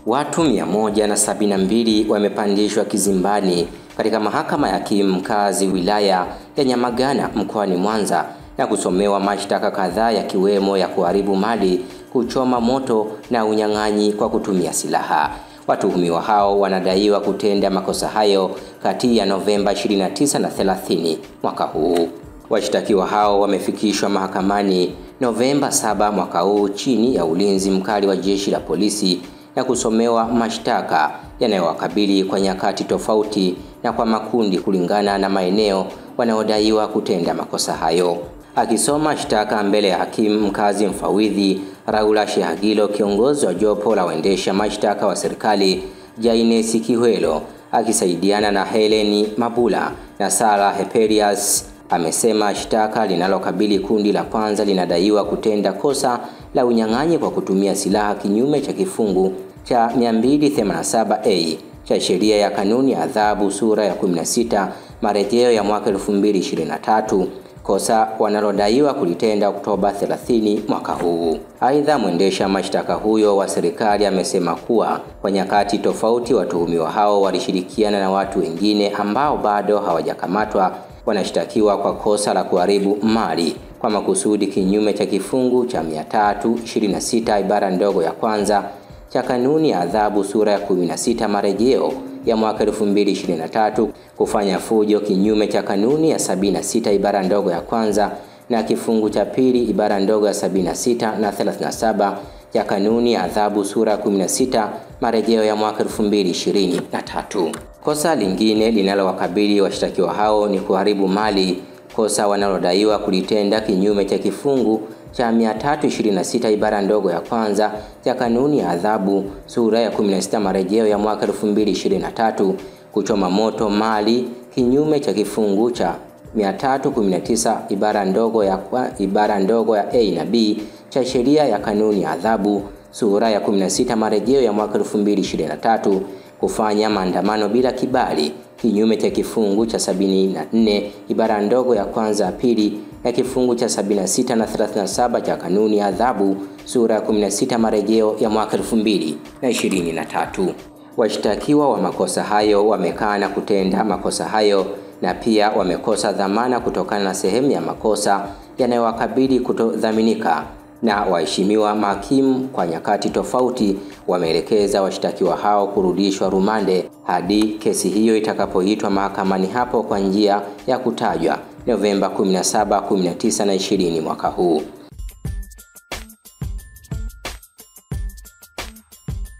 Watu 172 wamepandishwa kizimbani katika mahakama ya hakimu mkazi wilaya ya Nyamagana mkoani Mwanza na kusomewa mashtaka kadhaa yakiwemo ya kuharibu mali, kuchoma moto na unyang'anyi kwa kutumia silaha. Watuhumiwa hao wanadaiwa kutenda makosa hayo kati ya Novemba 29 na 30 mwaka huu. Washtakiwa hao wamefikishwa mahakamani Novemba 7 mwaka huu chini ya ulinzi mkali wa jeshi la polisi na kusomewa mashtaka yanayowakabili kwa nyakati tofauti na kwa makundi kulingana na maeneo wanaodaiwa kutenda makosa hayo. Akisoma shtaka mbele ya hakimu mkazi mfawidhi Raula Shehagilo, kiongozi wa jopo la waendesha mashtaka wa serikali Jaines Kihwelo akisaidiana na Heleni Mabula na Sarah Heperius, amesema shtaka linalokabili kundi la kwanza linadaiwa kutenda kosa la unyang'anyi kwa kutumia silaha kinyume cha kifungu cha 287A cha sheria ya kanuni ya adhabu sura ya 16 marejeo ya mwaka 2023, kosa wanalodaiwa kulitenda Oktoba 30 mwaka huu. Aidha, mwendesha mashtaka huyo wa serikali amesema kuwa kwa nyakati tofauti watuhumiwa hao walishirikiana na watu wengine ambao bado hawajakamatwa wanashtakiwa kwa kosa la kuharibu mali kwa makusudi kinyume cha kifungu cha 326 ibara ndogo ya kwanza cha kanuni ya adhabu sura ya 16 marejeo ya mwaka 2023, kufanya fujo kinyume cha kanuni ya 76 ibara ndogo ya kwanza na kifungu cha pili ibara ndogo ya 76 na 37 ya kanuni ya adhabu sura ya 16 marejeo ya mwaka 2023. Kosa lingine linalowakabili washtakiwa hao ni kuharibu mali, kosa wanalodaiwa kulitenda kinyume cha kifungu cha 326 ibara ndogo ya kwanza ya kanuni ya adhabu sura ya 16 marejeo ya mwaka 2023, kuchoma moto mali kinyume cha kifungu cha 319 ibara ndogo ya A na B cha sheria ya kanuni ya adhabu sura ya 16 marejeo ya mwaka 2023, kufanya maandamano bila kibali kinyume cha kifungu cha 74 ibara ndogo ya kwanza pili ya kifungu cha 76 na 37 cha kanuni ya adhabu sura ya 16 marejeo ya mwaka 2023. Washtakiwa wa makosa hayo wamekana kutenda makosa hayo na pia wamekosa dhamana kutokana na sehemu ya makosa yanayowakabili kutodhaminika, na waheshimiwa mahakimu kwa nyakati tofauti wameelekeza washtakiwa hao kurudishwa rumande hadi kesi hiyo itakapoitwa mahakamani hapo kwa njia ya kutajwa Novemba 17, 19 na 20 mwaka huu.